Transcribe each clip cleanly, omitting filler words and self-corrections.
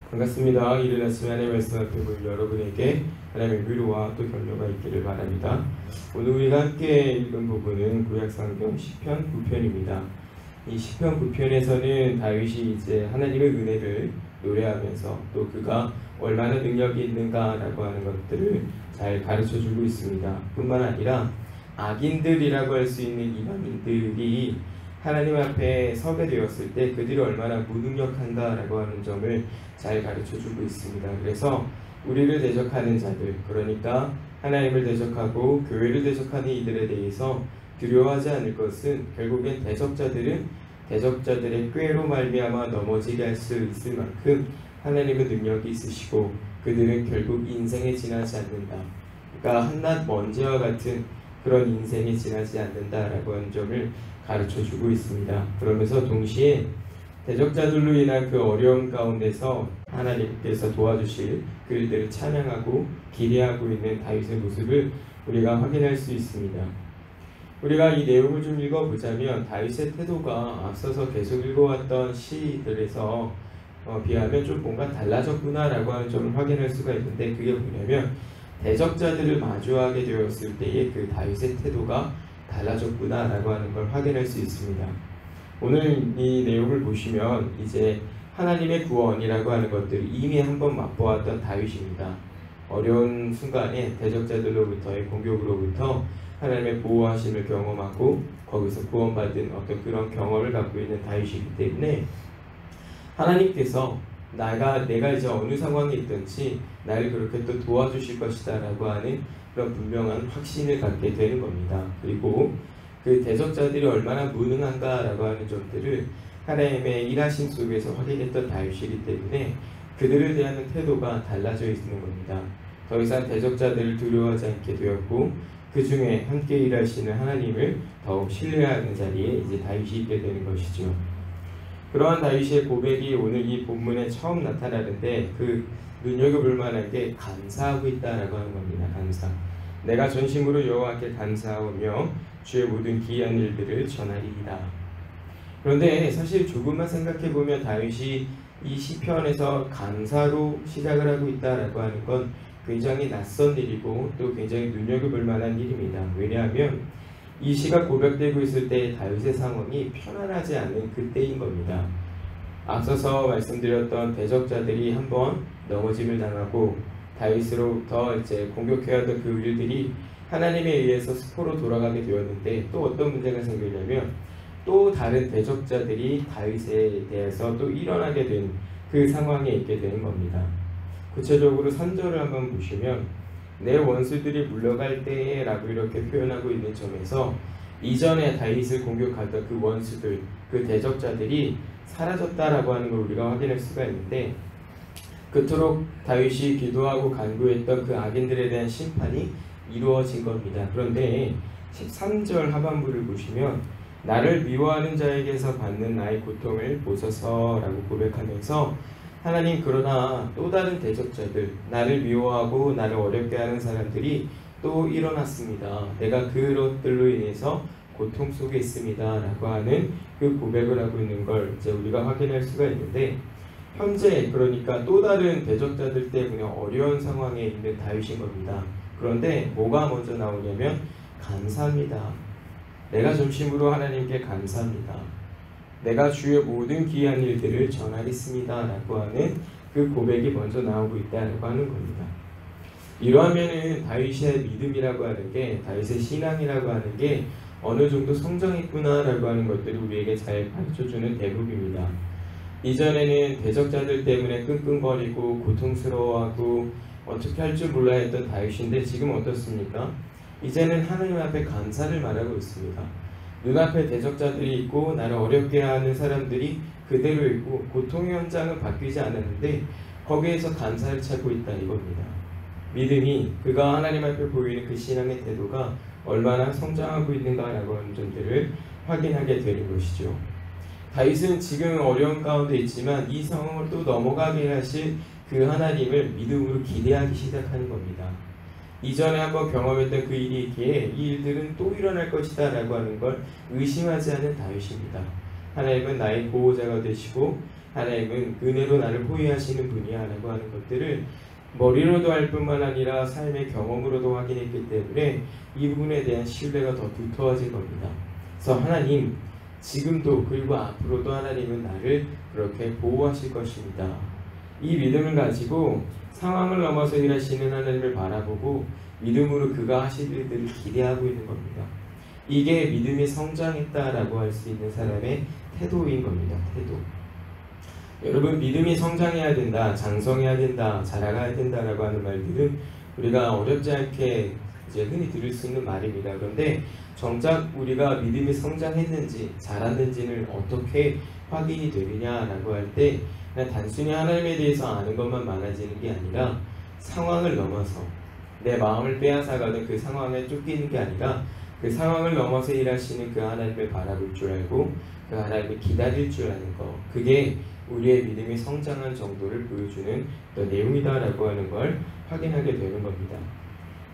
반갑습니다. 이른 아침에 하나님의 말씀 앞에 보인 여러분에게 하나님의 위로와 또 격려가 있기를 바랍니다. 오늘 우리가 함께 읽은 부분은 구약성경 시편 9편입니다. 이 시편 9편에서는 다윗이 이제 하나님의 은혜를 노래하면서 또 그가 얼마나 능력이 있는가라고 하는 것들을 잘 가르쳐주고 있습니다. 뿐만 아니라 악인들이라고 할 수 있는 이방인들이 하나님 앞에 서게 되었을 때 그들이 얼마나 무능력한가라고 하는 점을 잘 가르쳐주고 있습니다. 그래서 우리를 대적하는 자들, 그러니까 하나님을 대적하고 교회를 대적하는 이들에 대해서 두려워하지 않을 것은 결국엔 대적자들은 대적자들의 꾀로 말미암아 넘어지게 할 수 있을 만큼 하나님의 능력이 있으시고 그들은 결국 인생에 지나지 않는다. 그러니까 한낱 먼지와 같은 그런 인생에 지나지 않는다라고 하는 점을 가르쳐주고 있습니다. 그러면서 동시에 대적자들로 인한 그 어려움 가운데서 하나님께서 도와주실 그들을 찬양하고 기대하고 있는 다윗의 모습을 우리가 확인할 수 있습니다. 우리가 이 내용을 좀 읽어보자면 다윗의 태도가 앞서서 계속 읽어왔던 시들에서 비하면 좀 뭔가 달라졌구나라고 하는 점을 확인할 수가 있는데, 그게 뭐냐면 대적자들을 마주하게 되었을 때의 그 다윗의 태도가 달라졌구나라고 하는 걸 확인할 수 있습니다. 오늘 이 내용을 보시면 이제 하나님의 구원이라고 하는 것들을 이미 한번 맛보았던 다윗입니다. 어려운 순간에 대적자들로부터의 공격으로부터 하나님의 보호하심을 경험하고 거기서 구원받은 어떤 그런 경험을 갖고 있는 다윗이기 때문에 하나님께서 내가 이제 어느 상황에 있든지 나를 그렇게 또 도와주실 것이다 라고 하는 그런 분명한 확신을 갖게 되는 겁니다. 그리고 그 대적자들이 얼마나 무능한가 라고 하는 점들을 하나님의 일하심 속에서 확인했던 다윗이기 때문에 그들을 대하는 태도가 달라져 있는 겁니다. 더 이상 대적자들을 두려워하지 않게 되었고 그 중에 함께 일하시는 하나님을 더욱 신뢰하는 자리에 이제 다윗이 있게 되는 것이죠. 그러한 다윗의 고백이 오늘 이 본문에 처음 나타나는데 그 눈여겨볼 만한 게 감사하고 있다라고 하는 겁니다. 감사. 내가 전심으로 여호와께 감사하며 주의 모든 기이한 일들을 전하리이다. 그런데 사실 조금만 생각해보면 다윗이 이 시편에서 감사로 시작을 하고 있다라고 하는 건 굉장히 낯선 일이고 또 굉장히 눈여겨볼 만한 일입니다. 왜냐하면 이 시가 고백되고 있을 때 다윗의 상황이 편안하지 않은 그때인 겁니다. 앞서서 말씀드렸던 대적자들이 한번 넘어짐을 당하고 다윗으로부터 이제 공격해왔던 그 일들이 하나님에 의해서 수포로 돌아가게 되었는데 또 어떤 문제가 생기냐면 또 다른 대적자들이 다윗에 대해서 또 일어나게 된 그 상황에 있게 되는 겁니다. 구체적으로 3절을 한번 보시면 내 원수들이 물러갈 때에 라고 이렇게 표현하고 있는 점에서 이전에 다윗을 공격하던 그 원수들, 그 대적자들이 사라졌다라고 하는 걸 우리가 확인할 수가 있는데, 그토록 다윗이 기도하고 간구했던 그 악인들에 대한 심판이 이루어진 겁니다. 그런데 13절 하반부를 보시면 나를 미워하는 자에게서 받는 나의 고통을 보소서라고 고백하면서 하나님, 그러나 또 다른 대적자들, 나를 미워하고 나를 어렵게 하는 사람들이 또 일어났습니다. 내가 그것들로 인해서 고통 속에 있습니다 라고 하는 그 고백을 하고 있는 걸 이제 우리가 확인할 수가 있는데, 현재 그러니까 또 다른 대적자들 때문에 어려운 상황에 있는 다윗인 겁니다. 그런데 뭐가 먼저 나오냐면 감사합니다. 내가 전심으로 하나님께 감사합니다. 내가 주의 모든 기이한 일들을 전하겠습니다 라고 하는 그 고백이 먼저 나오고 있다고 하는 겁니다. 이러하면은 다윗의 믿음이라고 하는 게, 다윗의 신앙이라고 하는 게 어느 정도 성장했구나 라고 하는 것들이 우리에게 잘 가르쳐주는 대목입니다. 이전에는 대적자들 때문에 끙끙거리고 고통스러워하고 어떻게 할 줄 몰라 했던 다윗인데 지금 어떻습니까? 이제는 하나님 앞에 감사를 말하고 있습니다. 눈앞에 대적자들이 있고 나를 어렵게 하는 사람들이 그대로 있고 고통의 현장은 바뀌지 않았는데 거기에서 감사를 찾고 있다 이겁니다. 믿음이, 그가 하나님 앞에 보이는 그 신앙의 태도가 얼마나 성장하고 있는가라고 하는 점들을 확인하게 되는 것이죠. 다윗은 지금 어려운 가운데 있지만 이 상황을 또 넘어가게 하실 그 하나님을 믿음으로 기대하기 시작하는 겁니다. 이전에 한번 경험했던 그 일이 있기에 이 일들은 또 일어날 것이다 라고 하는 걸 의심하지 않은 다윗입니다. 하나님은 나의 보호자가 되시고 하나님은 은혜로 나를 호위하시는 분이야 라고 하는 것들을 머리로도 할 뿐만 아니라 삶의 경험으로도 확인했기 때문에 이 부분에 대한 신뢰가 더 두터워진 겁니다. 그래서 하나님 지금도 그리고 앞으로도 하나님은 나를 그렇게 보호하실 것입니다. 이 믿음을 가지고 상황을 넘어서 일하시는 하나님을 바라보고 믿음으로 그가 하실 일들을 기대하고 있는 겁니다. 이게 믿음이 성장했다라고 할 수 있는 사람의 태도인 겁니다. 태도. 여러분 믿음이 성장해야 된다, 장성해야 된다, 자라가야 된다라고 하는 말들은 우리가 어렵지 않게 이제 흔히 들을 수 있는 말입니다. 그런데 정작 우리가 믿음이 성장했는지 자랐는지는 어떻게 확인이 되느냐라고 할 때 그냥 단순히 하나님에 대해서 아는 것만 많아지는 게 아니라 상황을 넘어서 내 마음을 빼앗아가는 그 상황에 쫓기는 게 아니라 그 상황을 넘어서 일하시는 그 하나님을 바라볼 줄 알고 그 하나님을 기다릴 줄 아는 것, 그게 우리의 믿음이 성장한 정도를 보여주는 어떤 내용이다라고 하는 걸 확인하게 되는 겁니다.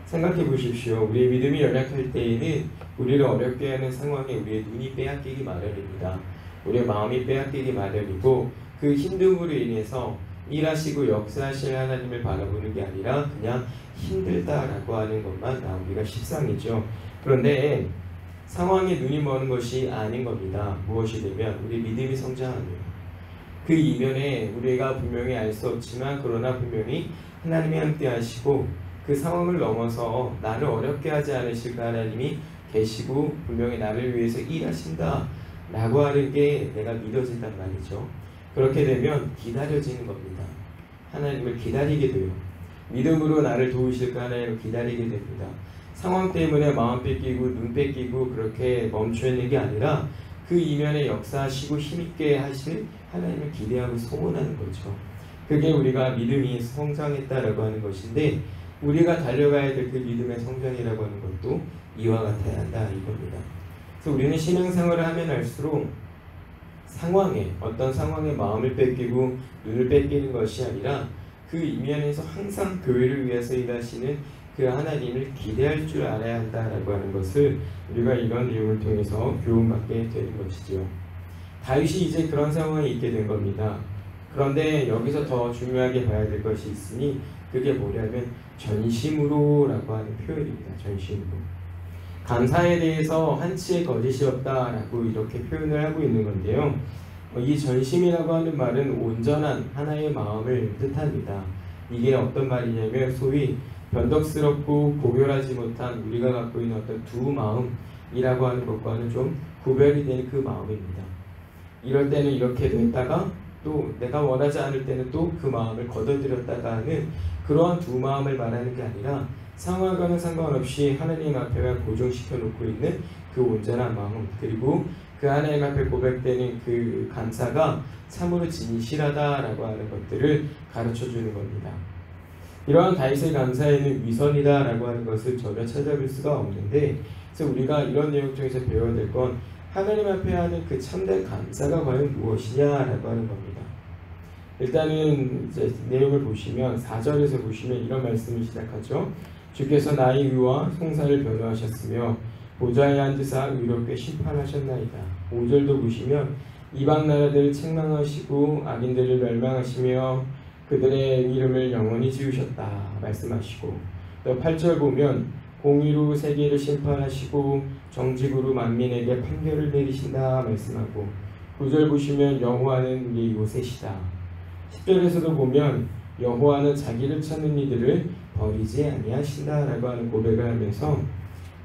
생각해 보십시오. 우리의 믿음이 연약할 때에는 우리를 어렵게 하는 상황에 우리의 눈이 빼앗기기 마련입니다. 우리의 마음이 빼앗기기 마련이고 그 힘듦으로 인해서 일하시고 역사하실 하나님을 바라보는 게 아니라 그냥 힘들다라고 하는 것만 나오기가 십상이죠. 그런데 상황에 눈이 머는 것이 아닌 겁니다. 무엇이 되면 우리 믿음이 성장하며 그 이면에 우리가 분명히 알 수 없지만 그러나 분명히 하나님이 함께 하시고 그 상황을 넘어서 나를 어렵게 하지 않으실 그 하나님이 계시고 분명히 나를 위해서 일하신다 라고 하는 게 내가 믿어진단 말이죠. 그렇게 되면 기다려지는 겁니다. 하나님을 기다리게 돼요. 믿음으로 나를 도우실 그 하나님을 기다리게 됩니다. 상황 때문에 마음 뺏기고 눈 뺏기고 그렇게 멈춰있는 게 아니라 그 이면에 역사하시고 힘있게 하실 하나님을 기대하고 소원하는 거죠. 그게 우리가 믿음이 성장했다라고 하는 것인데 우리가 달려가야 될 그 믿음의 성장이라고 하는 것도 이와 같아야 한다 이겁니다. 그래서 우리는 신앙생활을 하면 할수록 상황에 어떤 상황에 마음을 뺏기고 눈을 뺏기는 것이 아니라 그 이면에서 항상 교회를 위해서 일하시는 그 하나님을 기대할 줄 알아야 한다라고 하는 것을 우리가 이런 내용을 통해서 교훈받게 되는 것이죠. 다윗이 이제 그런 상황에 있게 된 겁니다. 그런데 여기서 더 중요하게 봐야 될 것이 있으니 그게 뭐냐면 전심으로 라고 하는 표현입니다. 전심으로. 감사에 대해서 한치의 거짓이 없다라고 이렇게 표현을 하고 있는 건데요. 이 전심이라고 하는 말은 온전한 하나의 마음을 뜻합니다. 이게 어떤 말이냐면 소위 변덕스럽고 고결하지 못한 우리가 갖고 있는 어떤 두 마음이라고 하는 것과는 좀 구별이 되는 그 마음입니다. 이럴 때는 이렇게 됐다가 또 내가 원하지 않을 때는 또 그 마음을 거둬들였다가 하는 그러한 두 마음을 말하는 게 아니라 상황과는 상관없이 하나님 앞에만 고정시켜 놓고 있는 그 온전한 마음, 그리고 그 하나님 앞에 고백되는 그 감사가 참으로 진실하다라고 하는 것들을 가르쳐 주는 겁니다. 이러한 다윗의 감사에는 위선이다라고 하는 것을 전혀 찾아볼 수가 없는데, 그래서 우리가 이런 내용 중에서 배워야 될 건 하나님 앞에 하는 그 참된 감사가 과연 무엇이냐라고 하는 겁니다. 일단은 이제 내용을 보시면 4절에서 보시면 이런 말씀을 시작하죠. 주께서 나의 의와 송사를 변호하셨으며 보좌에 앉으사 의롭게 심판하셨나이다. 5절도 보시면 이방 나라들을 책망하시고 악인들을 멸망하시며 그들의 이름을 영원히 지우셨다 말씀하시고, 또 8절 보면 공의로 세계를 심판하시고 정직으로 만민에게 판결을 내리신다 말씀하고, 9절 보시면 여호와는 우리의 요새시다. 10절에서도 보면 여호와는 자기를 찾는 이들을 버리지 아니하신다라고 하는 고백을 하면서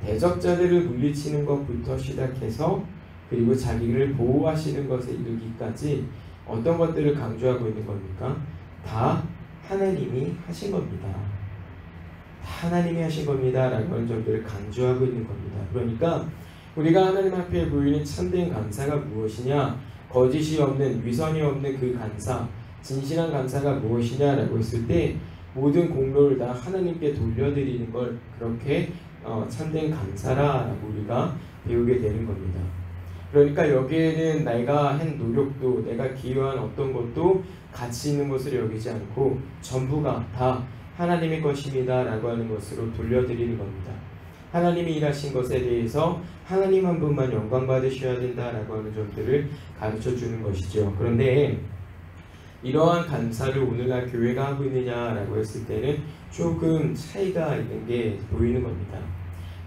대적자들을 물리치는 것부터 시작해서 그리고 자기를 보호하시는 것에 이르기까지 어떤 것들을 강조하고 있는 겁니까? 다 하나님이 하신 겁니다. 하나님이 하신 겁니다 라고 하는 점들을 강조하고 있는 겁니다. 그러니까 우리가 하나님 앞에 보이는 참된 감사가 무엇이냐, 거짓이 없는, 위선이 없는 그 감사, 진실한 감사가 무엇이냐라고 했을 때 모든 공로를 다 하나님께 돌려드리는 걸 그렇게 참된 감사라고 우리가 배우게 되는 겁니다. 그러니까 여기에는 내가 한 노력도, 내가 기여한 어떤 것도 가치 있는 것을 여기지 않고 전부가 다 하나님의 것입니다 라고 하는 것으로 돌려드리는 겁니다. 하나님이 일하신 것에 대해서 하나님 한 분만 영광 받으셔야 된다라고 하는 점들을 가르쳐 주는 것이죠. 그런데 이러한 감사를 오늘날 교회가 하고 있느냐라고 했을 때는 조금 차이가 있는 게 보이는 겁니다.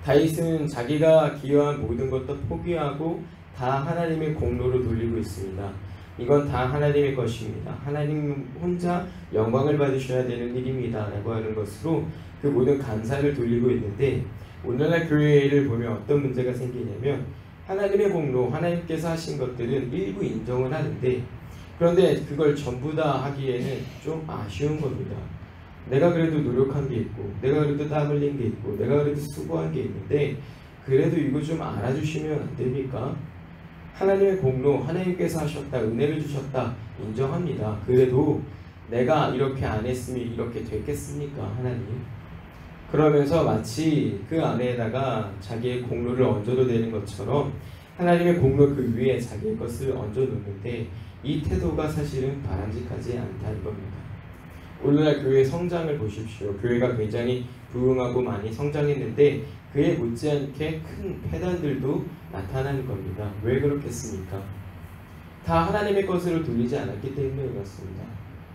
다윗은 자기가 기여한 모든 것도 포기하고 다 하나님의 공로로 돌리고 있습니다. 이건 다 하나님의 것입니다. 하나님 혼자 영광을 받으셔야 되는 일입니다 라고 하는 것으로 그 모든 감사를 돌리고 있는데, 오늘날 교회를 보면 어떤 문제가 생기냐면 하나님의 공로, 하나님께서 하신 것들은 일부 인정을 하는데, 그런데 그걸 전부 다 하기에는 좀 아쉬운 겁니다. 내가 그래도 노력한 게 있고, 내가 그래도 땀 흘린 게 있고, 내가 그래도 수고한 게 있는데 그래도 이거 좀 알아주시면 안 됩니까? 하나님의 공로, 하나님께서 하셨다, 은혜를 주셨다, 인정합니다. 그래도 내가 이렇게 안 했으면 이렇게 됐겠습니까? 하나님. 그러면서 마치 그 안에다가 자기의 공로를 얹어도 되는 것처럼 하나님의 공로 그 위에 자기의 것을 얹어 놓는데, 이 태도가 사실은 바람직하지 않다는 겁니다. 오늘날 교회 성장을 보십시오. 교회가 굉장히 부흥하고 많이 성장했는데 그에 못지않게 큰 폐단들도 나타나는 겁니다. 왜 그렇겠습니까? 다 하나님의 것으로 돌리지 않았기 때문에 그렇습니다.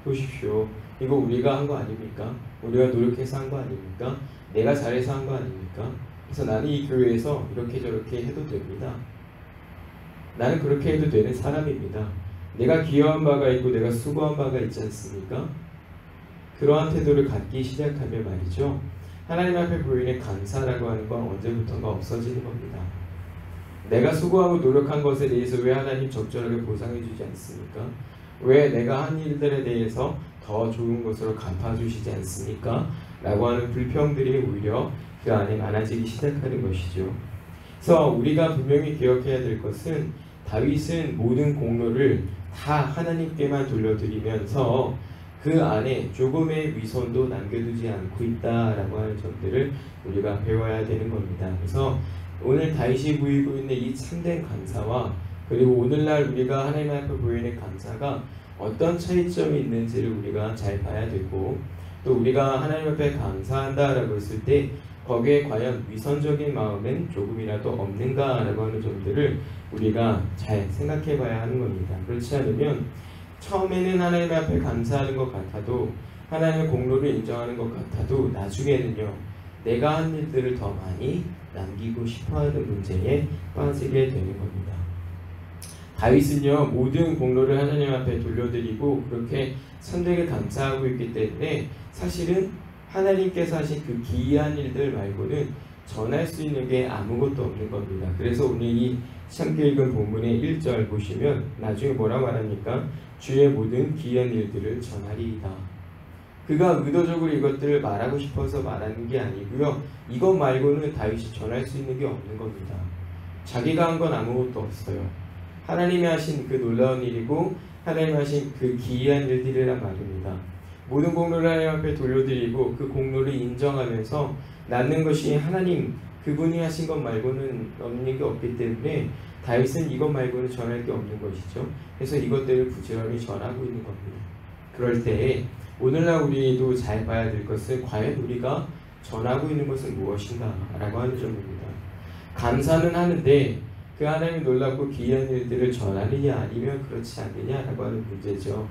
보십시오. 이거 우리가 한 거 아닙니까? 우리가 노력해서 한 거 아닙니까? 내가 잘해서 한 거 아닙니까? 그래서 나는 이 교회에서 이렇게 저렇게 해도 됩니다. 나는 그렇게 해도 되는 사람입니다. 내가 기여한 바가 있고 내가 수고한 바가 있지 않습니까? 그러한 태도를 갖기 시작하면 말이죠, 하나님 앞에 보이는 감사라고 하는 건 언제부턴가 없어지는 겁니다. 내가 수고하고 노력한 것에 대해서 왜 하나님 적절하게 보상해 주지 않습니까? 왜 내가 한 일들에 대해서 더 좋은 것으로 갚아주시지 않습니까? 라고 하는 불평들이 오히려 그 안에 많아지기 시작하는 것이죠. 그래서 우리가 분명히 기억해야 될 것은, 다윗은 모든 공로를 다 하나님께만 돌려드리면서 그 안에 조금의 위선도 남겨두지 않고 있다라고 하는 점들을 우리가 배워야 되는 겁니다. 그래서 오늘 다윗이 보이고 있는 이 참된 감사와, 그리고 오늘날 우리가 하나님 앞에 보이는 감사가 어떤 차이점이 있는지를 우리가 잘 봐야 되고, 또 우리가 하나님 앞에 감사한다라고 했을 때 거기에 과연 위선적인 마음은 조금이라도 없는가라고 하는 점들을 우리가 잘 생각해 봐야 하는 겁니다. 그렇지 않으면 처음에는 하나님 앞에 감사하는 것 같아도, 하나님의 공로를 인정하는 것 같아도 나중에는요, 내가 한 일들을 더 많이 남기고 싶어하는 문제에 빠지게 되는 겁니다. 다윗은요, 모든 공로를 하나님 앞에 돌려드리고 그렇게 참되게 감사하고 있기 때문에 사실은 하나님께서 하신 그 기이한 일들 말고는 전할 수 있는 게 아무것도 없는 겁니다. 그래서 오늘 이 함께 읽은 본문의 1절 보시면 나중에 뭐라고 말합니까? 주의 모든 기이한 일들을 전하리이다. 그가 의도적으로 이것들을 말하고 싶어서 말하는 게 아니고요, 이것 말고는 다윗이 전할 수 있는 게 없는 겁니다. 자기가 한 건 아무것도 없어요. 하나님이 하신 그 놀라운 일이고 하나님이 하신 그 기이한 일들이란 말입니다. 모든 공로를 하나님 앞에 돌려드리고 그 공로를 인정하면서 낳는 것이 하나님 그분이 하신 것 말고는 없는 게 없기 때문에 다윗은 이것 말고는 전할 게 없는 것이죠. 그래서 이것들을 부지런히 전하고 있는 겁니다. 그럴 때 오늘날 우리도 잘 봐야 될 것은, 과연 우리가 전하고 있는 것은 무엇인가 라고 하는 점입니다. 감사는 하는데 그 하나님의 놀랍고 기이한 일들을 전하느냐 아니면 그렇지 않느냐라고 하는 문제죠.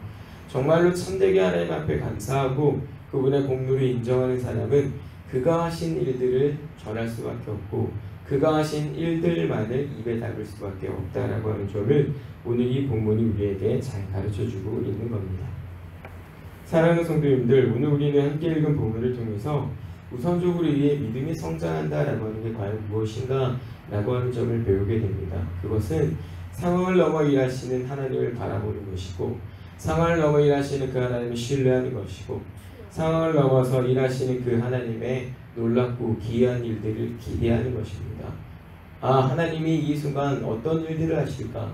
정말로 참되게 하나님 앞에 감사하고 그분의 공로를 인정하는 사람은 그가 하신 일들을 전할 수밖에 없고 그가 하신 일들만을 입에 담을 수밖에 없다라고 하는 점을 오늘 이 본문이 우리에게 잘 가르쳐주고 있는 겁니다. 사랑하는 성도님들, 오늘 우리는 함께 읽은 본문을 통해서 우선적으로 이의 믿음이 성장한다라고 하는 게 과연 무엇인가 라고 하는 점을 배우게 됩니다. 그것은 상황을 넘어 일하시는 하나님을 바라보는 것이고, 상황을 넘어 일하시는 그 하나님을 신뢰하는 것이고, 상황을 넘어서 일하시는 그 하나님의 놀랍고 기이한 일들을 기대하는 것입니다. 아, 하나님이 이 순간 어떤 일들을 하실까?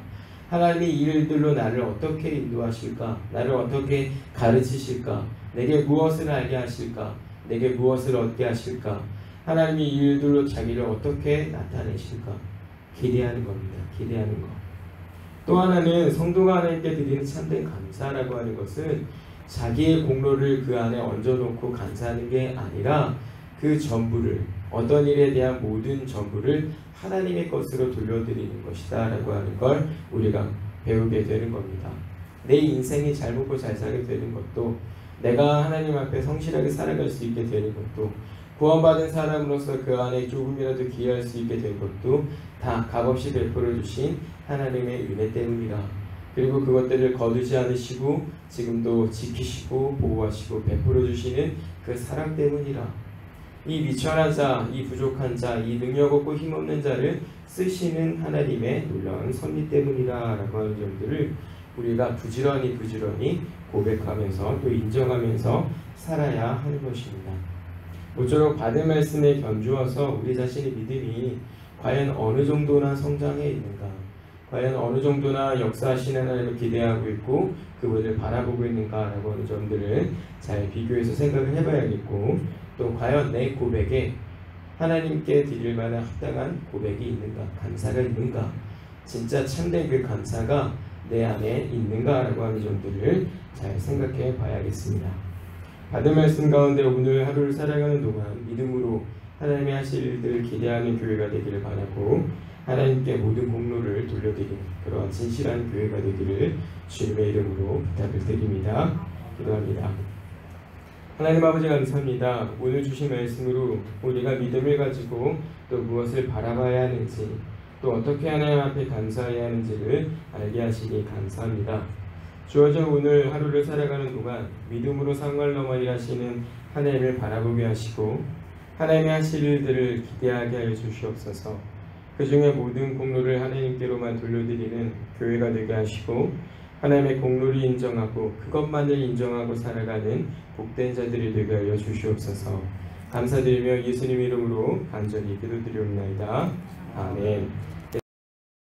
하나님이 이 일들로 나를 어떻게 인도하실까? 나를 어떻게 가르치실까? 내게 무엇을 알게 하실까? 내게 무엇을 얻게 하실까? 하나님이 이 일들로 자기를 어떻게 나타내실까? 기대하는 겁니다. 기대하는 것. 또 하나는 성도가 하나님께 드리는 참된 감사라고 하는 것은 자기의 공로를 그 안에 얹어놓고 감사하는 게 아니라 그 전부를, 어떤 일에 대한 모든 전부를 하나님의 것으로 돌려드리는 것이다 라고 하는 걸 우리가 배우게 되는 겁니다. 내 인생이 잘 먹고 잘 살게 되는 것도, 내가 하나님 앞에 성실하게 살아갈 수 있게 되는 것도, 구원받은 사람으로서 그 안에 조금이라도 기여할 수 있게 된 것도 다 값없이 베풀어 주신 하나님의 은혜 때문이라. 그리고 그것들을 거두지 않으시고 지금도 지키시고 보호하시고 베풀어 주시는 그 사랑 때문이라. 이 미천한 자, 이 부족한 자, 이 능력 없고 힘없는 자를 쓰시는 하나님의 놀라운 섭리 때문이라 라고 하는 점들을 우리가 부지런히 고백하면서 또 인정하면서 살아야 하는 것입니다. 모쪼록 받은 말씀에 견주어서 우리 자신의 믿음이 과연 어느 정도나 성장해 있는가, 과연 어느 정도나 역사하시는 하나님을 기대하고 있고 그분을 바라보고 있는가라고 하는 점들을 잘 비교해서 생각을 해봐야겠고, 또 과연 내 고백에 하나님께 드릴 만한 합당한 고백이 있는가, 감사가 있는가, 진짜 참된 그 감사가 내 안에 있는가라고 하는 점들을 잘 생각해 봐야겠습니다. 받은 말씀 가운데 오늘 하루를 살아가는 동안 믿음으로 하나님의 하실 일들을 기대하는 교회가 되기를 바라고, 하나님께 모든 공로를 돌려드리는 그러한 진실한 교회가 되기를 주님의 이름으로 부탁을 드립니다. 기도합니다. 하나님 아버지 감사합니다. 오늘 주신 말씀으로 우리가 믿음을 가지고 또 무엇을 바라봐야 하는지, 또 어떻게 하나님 앞에 감사해야 하는지를 알게 하시니 감사합니다. 주어진 오늘 하루를 살아가는 동안 믿음으로 상관을 넘어 일하시는 하나님을 바라보게 하시고 하나님의 하실 일들을 기대하게 하여 주시옵소서. 그 중에 모든 공로를 하나님께로만 돌려드리는 교회가 되게 하시고 하나님의 공로를 인정하고 그것만을 인정하고 살아가는 복된 자들이 되게 하여 주시옵소서. 감사드리며 예수님 이름으로 간절히 기도드리옵나이다. 아멘.